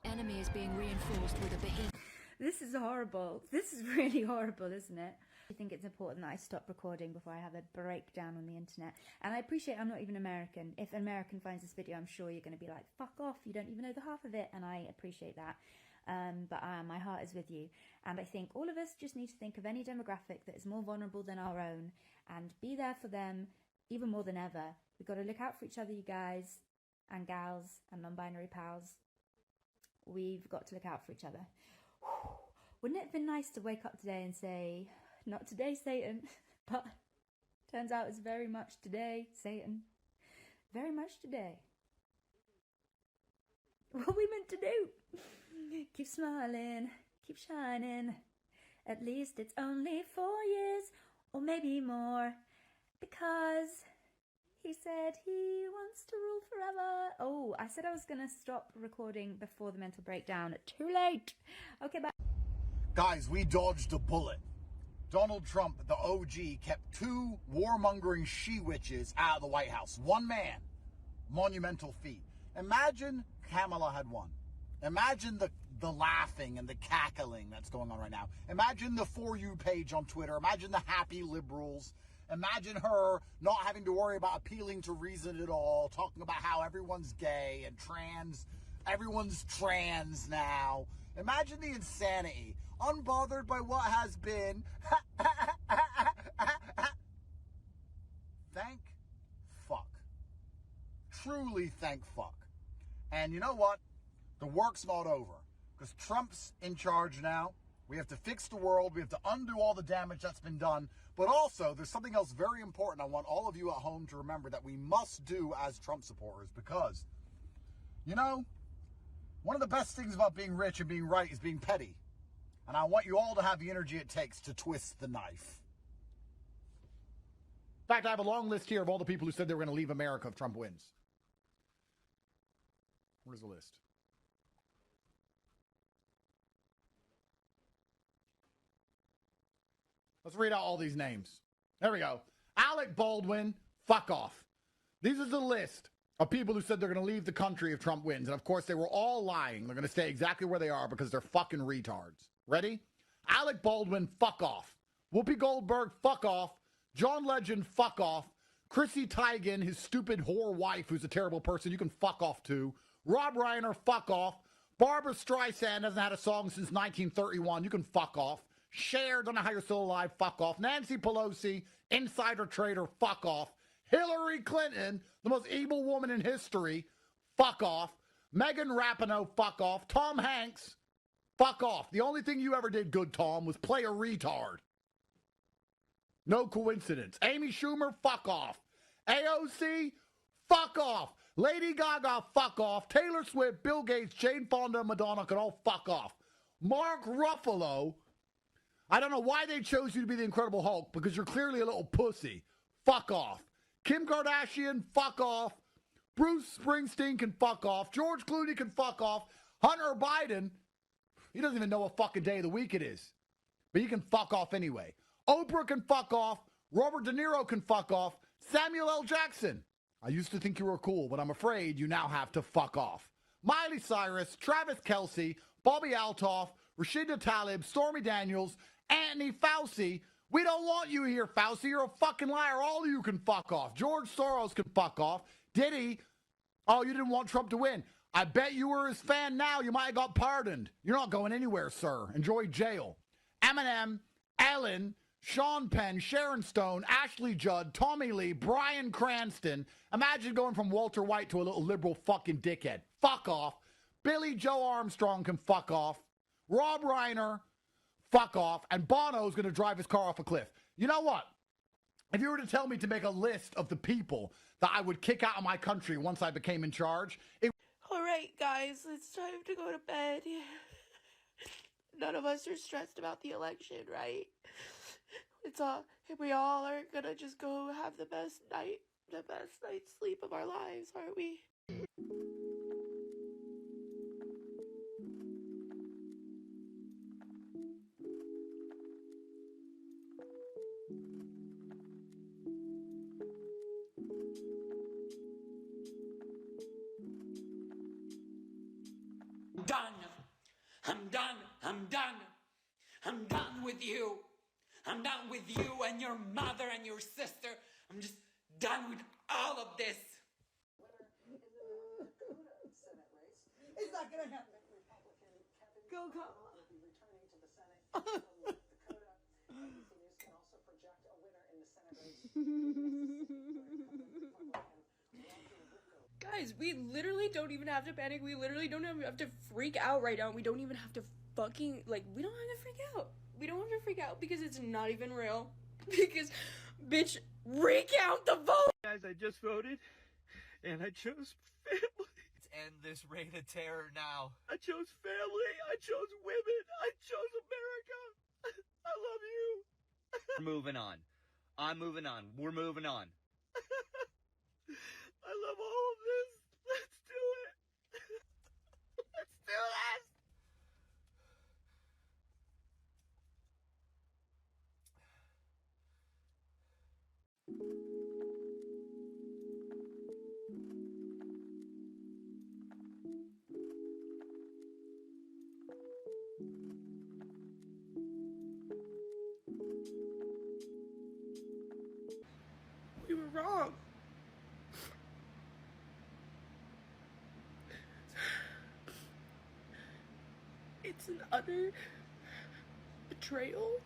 Enemy is being reinforced with a behemoth. This is horrible. This is really horrible, isn't it? I think it's important that I stop recording before I have a breakdown on the internet. And I appreciate I'm not even American. If an American finds this video, I'm sure you're going to be like, fuck off, you don't even know the half of it. And I appreciate that. But my heart is with you. And I think all of us just need to think of any demographic that is more vulnerable than our own and be there for them even more than ever. We've got to look out for each other, you guys and gals and non-binary pals. We've got to look out for each other. Wouldn't it have been nice to wake up today and say, not today, Satan, but turns out it's very much today, Satan. Very much today. What we meant to do? Keep smiling, keep shining. At least it's only 4 years, or maybe more, because he said he wants to rule forever. Oh, I said I was going to stop recording before the mental breakdown. Too late. Okay, bye. Guys, we dodged a bullet. Donald Trump, the OG, kept 2 warmongering she-witches out of the White House. One man. Monumental feat. Imagine Kamala had won. Imagine the laughing and the cackling that's going on right now. Imagine the For You page on Twitter. Imagine the happy liberals. Imagine her not having to worry about appealing to reason at all, talking about how everyone's gay and trans. Everyone's trans now. Imagine the insanity. Unbothered by what has been. Thank fuck. Truly thank fuck. And you know what? The work's not over. Because Trump's in charge now. We have to fix the world. We have to undo all the damage that's been done. But also, there's something else very important I want all of you at home to remember that we must do as Trump supporters. Because, you know, one of the best things about being rich and being right is being petty. And I want you all to have the energy it takes to twist the knife. In fact, I have a long list here of all the people who said they were going to leave America if Trump wins. Where's the list? Let's read out all these names. There we go. Alec Baldwin, fuck off. These is the list of people who said they're going to leave the country if Trump wins. And of course, they were all lying. They're going to stay exactly where they are because they're fucking retards. Ready? Alec Baldwin, fuck off. Whoopi Goldberg, fuck off. John Legend, fuck off. Chrissy Teigen, his stupid whore wife, who's a terrible person, you can fuck off too. Rob Reiner, fuck off. Barbara Streisand hasn't had a song since 1931. You can fuck off. Cher, don't know how you're still alive, fuck off. Nancy Pelosi, insider trader, fuck off. Hillary Clinton, the most evil woman in history, fuck off. Megan Rapinoe, fuck off. Tom Hanks, fuck off. The only thing you ever did good, Tom, was play a retard. No coincidence. Amy Schumer, fuck off. AOC, fuck off. Lady Gaga, fuck off. Taylor Swift, Bill Gates, Jane Fonda, Madonna can all fuck off. Mark Ruffalo, I don't know why they chose you to be the Incredible Hulk, because you're clearly a little pussy. Fuck off. Kim Kardashian, fuck off. Bruce Springsteen can fuck off. George Clooney can fuck off. Hunter Biden, he doesn't even know what fucking day of the week it is. But he can fuck off anyway. Oprah can fuck off. Robert De Niro can fuck off. Samuel L. Jackson, I used to think you were cool, but I'm afraid you now have to fuck off. Miley Cyrus, Travis Kelce, Bobby Altoff, Rashida Tlaib, Stormy Daniels, Anthony Fauci. We don't want you here, Fauci. You're a fucking liar. All of you can fuck off. George Soros can fuck off. Diddy, oh, you didn't want Trump to win. I bet you were his fan now. You might have got pardoned. You're not going anywhere, sir. Enjoy jail. Eminem, Ellen, Sean Penn, Sharon Stone, Ashley Judd, Tommy Lee, Bryan Cranston. Imagine going from Walter White to a little liberal fucking dickhead. Fuck off. Billy Joe Armstrong can fuck off. Rob Reiner, fuck off. And Bono's going to drive his car off a cliff. You know what? If you were to tell me to make a list of the people that I would kick out of my country once I became in charge, All right, guys, it's time to go to bed. none of us are stressed about the election, right? We all are gonna just go have the best night's sleep of our lives, aren't we? I'm done with you. I'm done with you and your mother and your sister. I'm just done with all of this. It's not gonna happen. Go, Guys, we literally don't even have to panic. We literally don't have to freak out right now. We don't even have to fucking, like, we don't have to freak out. We don't have to freak out because it's not even real. Because, bitch, recount the vote! Guys, I just voted, and I chose family. Let's end this reign of terror now. I chose family. I chose women. I chose America. I love you. We're moving on. I'm moving on. We're moving on. I love all of this. Let's do it. Let's do this. We were wrong. It's an utter betrayal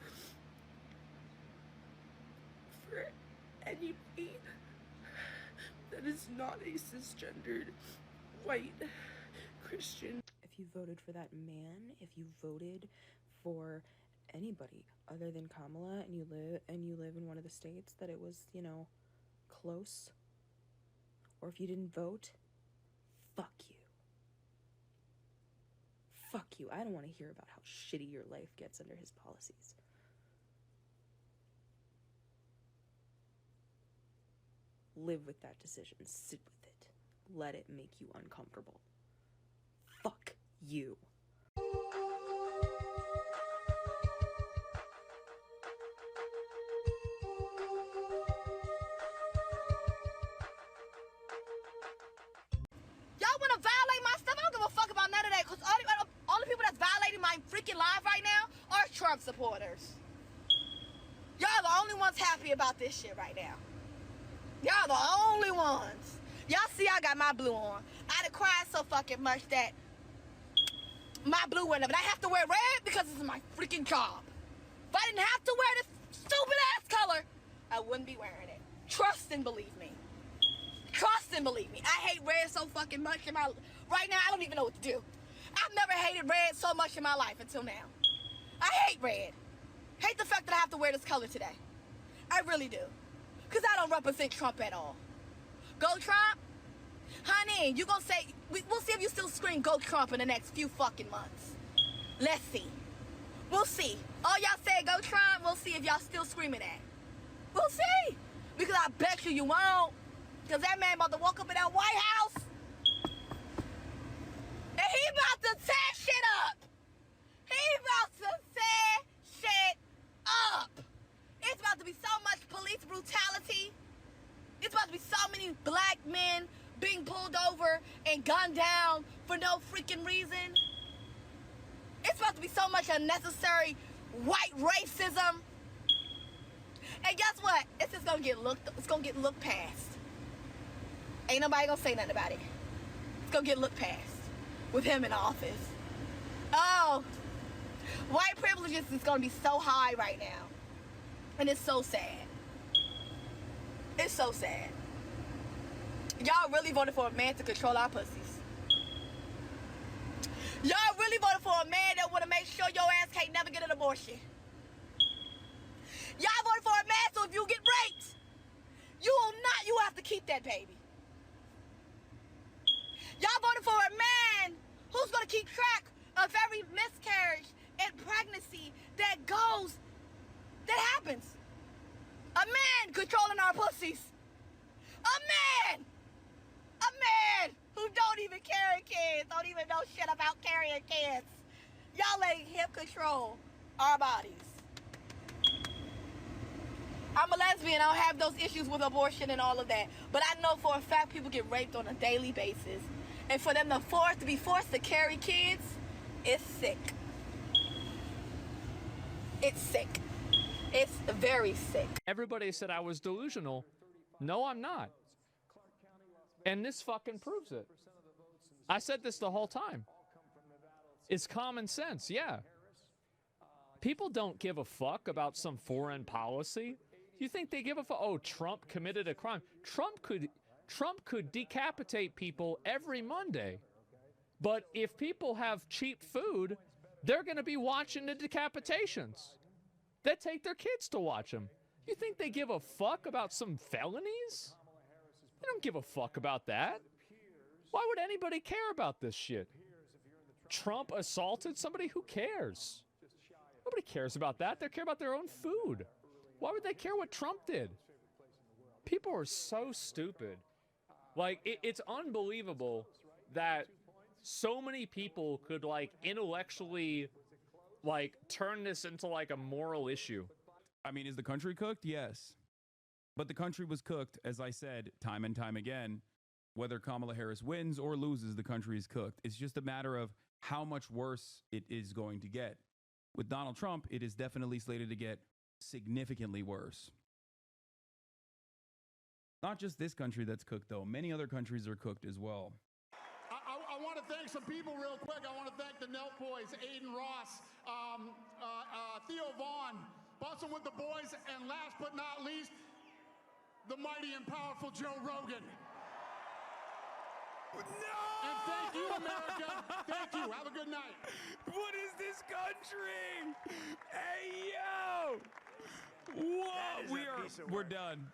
for anybody that is not a cisgendered white Christian. If you voted for that man, if you voted for anybody other than Kamala and you live in one of the states that it was, you know, close, or if you didn't vote, fuck you. Fuck you. I don't want to hear about how shitty your life gets under his policies. Live with that decision. Sit with it. Let it make you uncomfortable. Fuck you. Y'all wanna violate my stuff? I don't give a fuck about none of that, because all the people that's violating my freaking life right now are Trump supporters. Y'all the only ones happy about this shit right now. Y'all the only ones. Y'all see I got my blue on. I done cried so fucking much that my blue went up. And I have to wear red because this is my freaking job. If I didn't have to wear this stupid ass color, I wouldn't be wearing it. Trust and believe me. Trust and believe me. I hate red so fucking much in my... Right now, I don't even know what to do. I've never hated red so much in my life until now. I hate red. Hate the fact that I have to wear this color today. I really do. Because I don't represent Trump at all. Go Trump? Honey, you gonna say... We'll see if you still scream go Trump in the next few fucking months. Let's see. We'll see. All y'all say go Trump, we'll see if y'all still screaming that. We'll see. Because I bet you won't. Because that man about to walk up in that White House and he about to tear shit up. He about to tear shit up. It's about to be so much police brutality. It's about to be so many black men being pulled over and gunned down for no freaking reason. It's about to be so much unnecessary white racism. And guess what? It's just gonna get looked past. Ain't nobody gonna say nothing about it. It's gonna get looked past with him in office. Oh, white privilege is gonna be so high right now. And it's so sad. It's so sad. Y'all really voted for a man to control our pussies. Y'all really voted for a man that wanna make sure your ass can't never get an abortion. Y'all voted for a man so if you get raped, you have to keep that baby. Y'all voted for a man who's gonna keep track of every miscarriage and pregnancy that happens. A man controlling our pussies. A man who don't even carry kids, don't even know shit about carrying kids. Y'all let him control our bodies. I'm a lesbian, I don't have those issues with abortion and all of that. But I know for a fact people get raped on a daily basis. And for them to be forced to carry kids, it's sick. It's sick. It's very sick. Everybody said I was delusional. No, I'm not. And this fucking proves it. I said this the whole time. It's common sense, yeah. People don't give a fuck about some foreign policy. You think they give a fuck? Oh, Trump committed a crime. Trump could decapitate people every Monday. But if people have cheap food, they're going to be watching the decapitations. They take their kids to watch them. You think they give a fuck about some felonies? They don't give a fuck about that. Why would anybody care about this shit? Trump assaulted somebody? Who cares? Nobody cares about that. They care about their own food. Why would they care what Trump did? People are so stupid. Like, it's unbelievable that so many people could, like, intellectually, like, turn this into, like, a moral issue. I mean, is the country cooked? Yes. But the country was cooked, as I said, time and time again. Whether Kamala Harris wins or loses, the country is cooked. It's just a matter of how much worse it is going to get. With Donald Trump, it is definitely slated to get significantly worse. Not just this country that's cooked, though. Many other countries are cooked as well. I want to thank some people real quick. I want to thank the Nelt Boys, Aiden Ross, Theo Vaughn, Bustin' with the Boys, and last but not least, the mighty and powerful Joe Rogan. No! And thank you, America. Thank you. Have a good night. What is this country? Hey, yo! Whoa! We're done.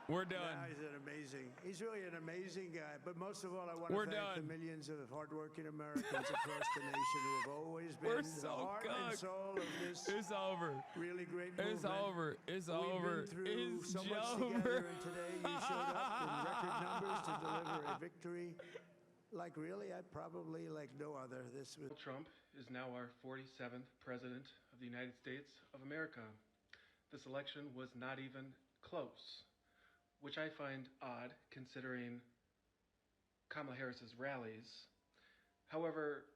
We're done. Yeah, he's amazing. He's really an amazing guy. But most of all, I want to thank the millions of hardworking Americans across the nation who have always been the heart and soul of this really great movement. It's over. It's over. We've been through so much together, and today you showed up in record numbers to deliver a victory. Like really, probably like no other. This was Trump is now our 47th president of the United States of America. This election was not even close, which I find odd considering Kamala Harris's rallies. However,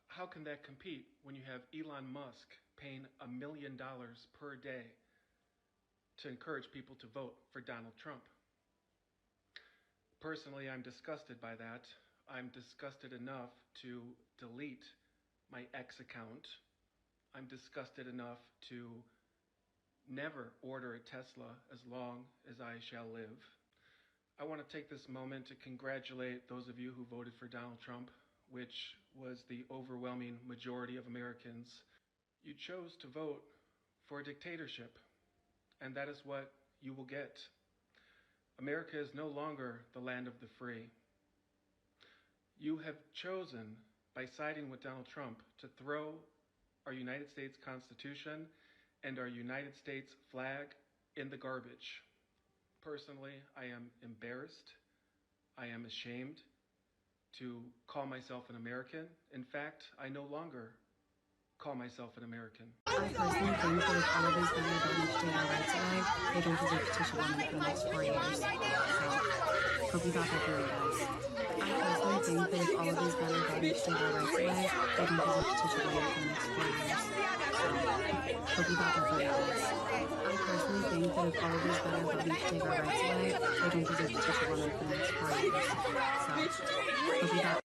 how can that compete when you have Elon Musk paying $1 million per day to encourage people to vote for Donald Trump? Personally, I'm disgusted by that. I'm disgusted enough to delete my X account. I'm disgusted enough to never order a Tesla as long as I shall live. I want to take this moment to congratulate those of you who voted for Donald Trump, which was the overwhelming majority of Americans. You chose to vote for a dictatorship, and that is what you will get. America is no longer the land of the free. You have chosen, by siding with Donald Trump, to throw our United States Constitution and our United States flag in the garbage. Personally, I am embarrassed. I am ashamed to call myself an American. In fact, I no longer call myself an American. I personally think that if all of these women don't understand our rights alive, they don't deserve to petition women for the next 4 years. So, hope you got that through, guys. I personally think that if all of these women don't understand our rights alive, they don't deserve to petition women for the next 4 years. So, hope you got that through, guys. I personally think that if all of these women don't understand our rights alive, they don't deserve to petition women for the next 4 years. So, hope you got